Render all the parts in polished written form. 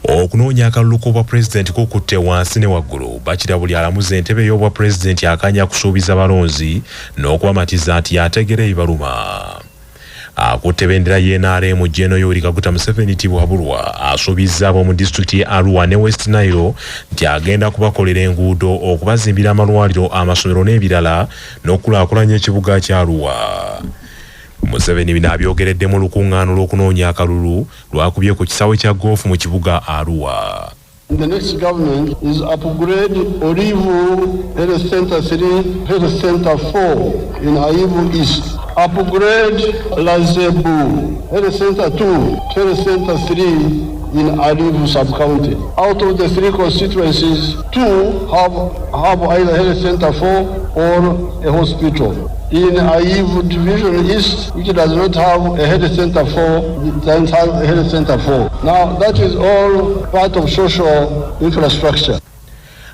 Okunoonya akalulu k'obwa pulezidenti kukutte wansi ne waggulu bakira buli alamuza entebe y'obwa pulezidenti akanya kusuubiza balonzi n'okwamatiza nti yategera ebibaluma. Akutte bendera y'NRM Gen. Yoweri Kaguta Museveni Tibwabulwa asuubizza ab'omu disitulikiti ya Arua ne West Nile nti agenda kubakolera enguudo, okubazimbira amalwaliro, amasomero n'ebirala n'okulaakulanya ekibuga kya Arua. Museveni bino abyogeredde mu lukuŋŋaano lw'okunoonya akalulu lwakubye ku kisaawe kya goofu mu kibuga Arua. The next government is upgrade Olivu Health Center 3, Health Center 4 in Aivu East. Upgrade Lazebu Health Center 2, Health Center 3 in Aivu Sub-County. Out of the 3 constituencies, 2 have either Health Center 4 or a hospital. In Aivu Division East, which does not have a health center 4, it doesn't have a health center 4. Now, that is all part of social infrastructure.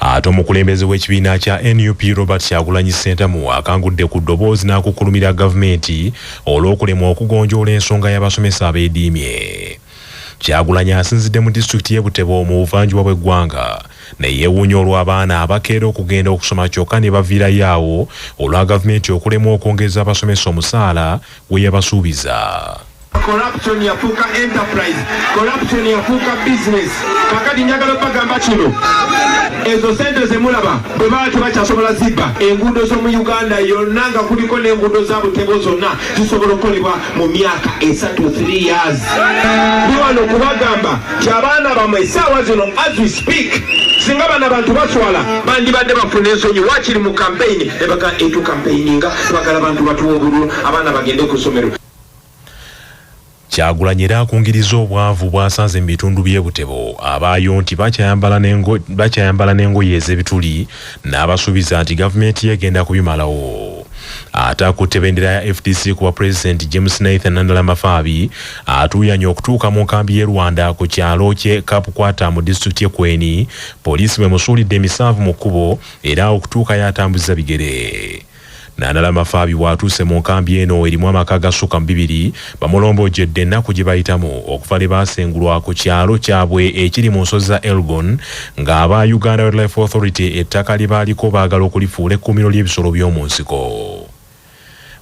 Ate omukulembeze w'ekibiina kya NUP Robert Kyagulanyi Ssentamu akangudde ku ddoboozi n'akukulumira gavumenti olw'okulemwa okugonjoola ensonga y'abasomesa abeediimye. Kyagulanyi asinzidde mu disitulikiti y'e Butebo mu buvanjuba bw'eggwanga ne yeewuunya olw'abaana abakeera okugenda okusoma kyokka ne baviirayo awo olwa gavumenti okulemwa okwongeza abasomesa omusaala gwe yabasuubiza. Corruption yafuuka enterprise, corruption yafuuka business. Kakati njagala bagamba kino. Ezo sente zemulaba bwe baba tebakyasobola zibba enguudo z'omu Uganda yonna nga kuliko n'enguudo za Butebo zonna zisobola okukolebwa mu myaka 3 years. Biwano kubagamba nti abaana bamwe essaawa zino as we speak singa bana bantu baswala bandibadde bafuna ensonyi wakiri mu campaign ne baga etu campaigninga bagala bantu batuwa obululu abaana bagende ku ssomero. Kyagulanyi era akungiriza obwavu bwasanze mu bitundu by'e Butebo abaayo nti bakyayambala n'engoye ez'ebituli n'abasuubiza nti gavumenti yegenda kubimalawo. Ate akutte bendera ya FDC ku bwa pulezidenti James Nathan Nandala-Mafaabi atuuyanya okutuuka mu nkambi y'e Rwanda ku kyalo ky'e Kapukwata mu disitulikiti y'e Kweni, poliisi bwe musuulidde emisanvu mu kkubo era okutuuka yatambuza bigere. Nandala-Mafaabi bw'atuuse mu nkambi eno erimu amaka gasukka mu 2 bamulombojjedde ennaku gye bayitamu okuva ne baasengulwa ku kyalo kyabwe ekiri mu nsozi za Elgon ng'aba Uganda Wildlife Authority ettaka lye baaliko baagala okulifuula ekkuumiro ly'ebisolo by'omu nsiko.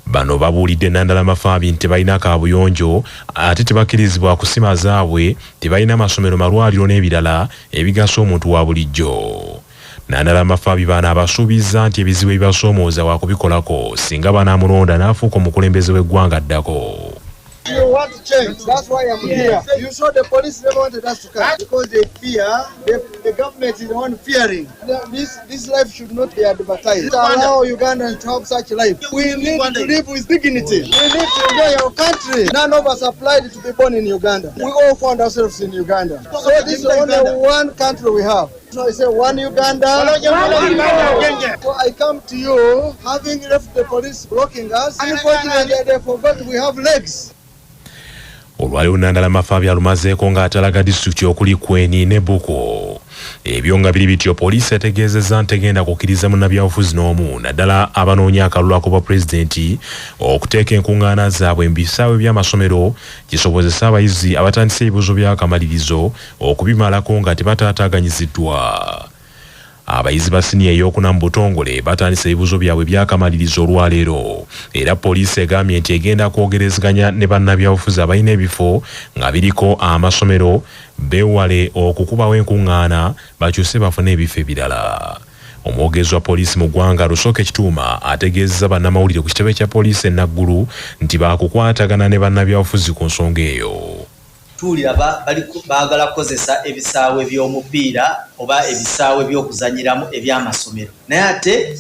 Bano babuulidde Nandala-Mafaabi nti tebalina kaabuyonjo ate tebakkirizibwa kusima zaabwe, tebalina masomero, malwaliro n'ebirala ebigasa omuntu wa bulijjo. Nandala-Mafaabi bano abasuubiza nti ebizibu ebibasoomooza waakubikolako singa banaamulonda n'afuuka omukulembeze w'eggwanga addako. You want to change. That's why I'm here. You saw the police never wanted us to come because they fear the government is the one fearing. This life should not be advertised. Allow Ugandans to have such life. We need to live with dignity. We need to enjoy our country. None of us applied to be born in Uganda. We all found ourselves in Uganda. So this is only one country we have. So I say one Uganda. So I come to you having left the police blocking us. Unfortunately, they forgot we have legs. Olwaliwo Nandala-Mafaabi alumazeeko ng'atalaga disitulikiti okuli Kweni ne Buko. Ebyo nga biri bityo poliisi etegeezezza nti tegenda kukkiriza munnabyabufuzi n'omu naddala abanoonya akalulu ak'obwa pulezidenti okuteeka enkuŋŋaana zaabwe mu bisaawe by'amasomero kisobozesa abayizi abatandise ebibuuzo by'akamalirizo okubimalako nga tebatataganyiziddwa. Abayizi ba siniya ey'okuna mu butongole batandise ebibuuzo byabwe by'akamalirizo olwaleero era poliisi egambye nti egenda kwogerezeganya ne bannabyabufuzi abalina ebifo nga biriko amasomero beewale okukubawo enkuŋŋaana bakyuse bafune ebifo ebirala. Omwogezi wa poliisi mu ggwanga Lusooka Ekituuma ategeezezza bannamawulire ku kitebe kya poliisi e Naggulu nti baakukwatagana ne bannabyabufuzi ku nsonga eyo. Tuulira baagala kukozesa ebisaawe by'omupiira oba ebisaawe by'okuzanyiramu eby'amasomero naye ate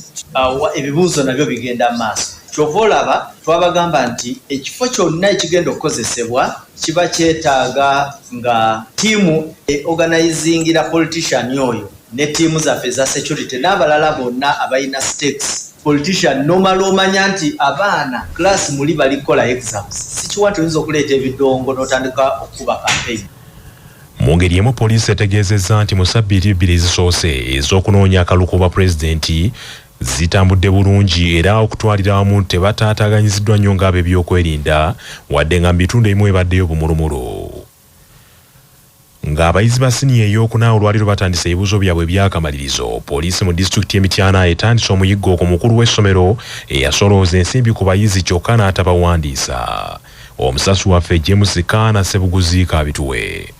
ebibuuzo nabyo bigenda mu maaso. Kyova olaba twabagamba nti ekifo kyonna ekigenda okukozesebwa kiba kyetaaga nga ttiimu organizingira politician oyo ne ttiimu zaffe za security n'abalala bonna abalina stakes. Politician nomala omanya nti abaana class muli balikola exams sikiwa tuyinza okuleeta ebidongo n'otandika okuba campaign. Mu ngeri emu poliisi etegeezezza nti mu ssabbiiti 2 ezisoose ez'okunoonya akalulu k'obwa pulezidenti zitambudde bulungi era okutwalira wamu tebatataganyiziddwa nnyo ng'abo ebyokwerinda wadde nga mu bitundu ebimu ebaddeyo bumulumulu. ng'abayizi ba siniya ey'okuna olwaliro batandise ebibuuzo byabwe eby'akamalirizo. Poliisi mu disitulikiti y'Emityana etandise omuyiggo ku mukulu w'essomero eyasolooza ensimbi ku bayizi kyokka n'atabawandiisa. Omusasi waffe James Kaana Sebuguzi kabituwe.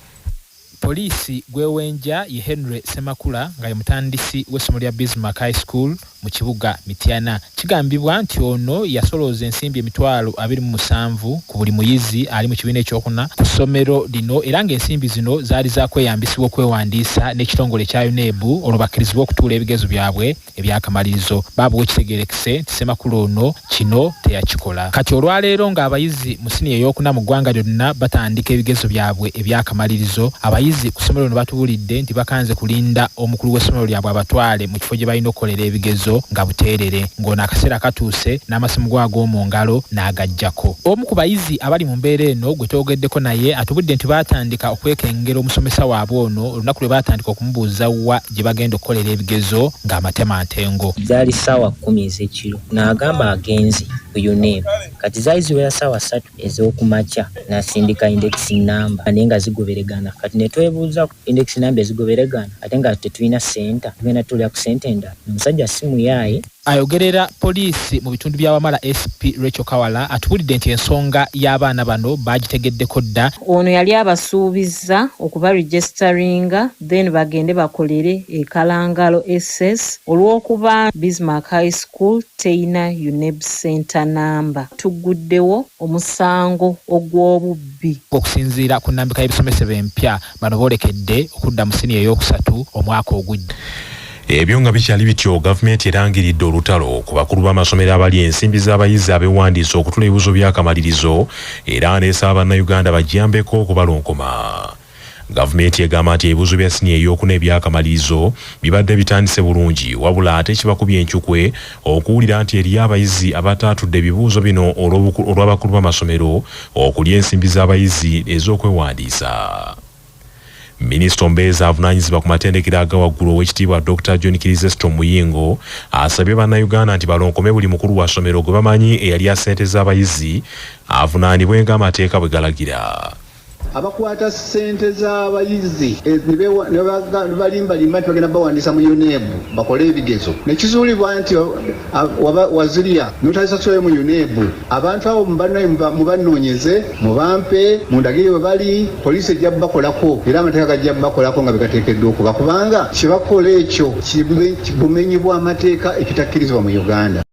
Poliisi gwewenja ye Henry Semakula nga ye mutandisi w'essomero lya Bismarck High School mu kibuga Mityana. Kigambibwa nti ono yasolooza ensimbi emitwalo 27 ku buli muyizi ali mu kibiina ekyokuna ku ssomero lino era ng'ensimbi zino zaali zakweyambisibwa okwewandiisa n'ekitongole kya UNEB olwo bakkirizibwa okutuula ebigezo byabwe ebyakamalirizo. Baabwe ekitegerekese nti Semakula ono kino teyakikola. Kati olwaleero ng'abayizi mu siniya ey'okuna mu ggwanga lyonna batandika ebigezo byabwe ebyakamalirizo, abayizi ku ssomero lino batubuulidde nti bakanze kulinda omukulu w'essomero lyabwe abatwale mu kifo gye balina okukolera ebigezo nga buteerere, ng'ono akaseera katuuse n'amasimu go ag'omu ngalo n'agaggyako. Omu ku bayizi abali mu mbeera eno gwe twogeddeko naye atubudde nti baatandika okwekengera omusomesa waabwe ono olunaku lwe baatandika okumubuuza wa gye bagenda okukolera ebigezo ng'amatema ntengo. Zaali ssaawa 10 ez'ekiro n'agamba agenzi ku UNEB. Kati zaali ziwera ssaawa 3 ez'okumakya n'asindika index number naye nga zigoberegana. Kati ne twebuuza index number ezigoberegana ate nga tetulina senta, tugenda tulya ku sente endala. Omusajja simu yaaye ayogerera poliisi mu bitundu bya Wamala SP Rachel Kawala atubulidde nti ensonga y'abaana bano bagitegeddeko dda. Ono yali abasuubiza okuba registeringa then bagende bakolere ekalangalo SS olw'okuba Bismarck High School teina UNEB center number. Tuguddewo omusango ogw'obubbi. Okusinziira ku nnambika y'ebisomesebwa empya bano boolekedde okudda mu siniya ey'okusatu omwaka ogujja. Ebyo nga bikyali bityo, gavumenti erangiridde olutalo ku bakulu b'amasomero abali ensimbi z'abayizi abeewandiisa okutula ebibuuzo by'akamalirizo era n'esaba bannayuganda bajjambeko okubalonkoma. Gavumenti egamba nti ebibuuzo bya siniya ey'okuna ebyakamalirizo bibadde bitandise bulungi wabula ate kibakubye enkyukwe okuwulira nti eriyo abayizi abataatudde ebibuuzo bino olw'abakulu b'amasomero okulya ensimbi z'abayizi ez'okwewandiisa. Minisita Ombeeza avunaanyizibwa ku matendekero aga waggulu ow'ekitiibwa Dr. John Kirizesto Muyingo asabye bannayuganda nti balonkome buli mukulu wa ssomero gwe bamanyi eyalya ssente z'abayizi avunaanibwe ng'amateeka bwe galagira. Abakwata ssente z'abayizi ne balimbalimba nti bagenda bawandiisa mu UNEB bakole ebigezo nekizuulibwa nti wazirya notazisasoyo mu UNEB, abantu abo mubanoonyeze mubampe mundagire we bali, poliisi ejja bakolako era amateeka gajja bakolako nga begateekeddwa okuba kubanga kyebakola ekyo kibumenyibwa amateeka ekitakkirizibwa mu Uganda.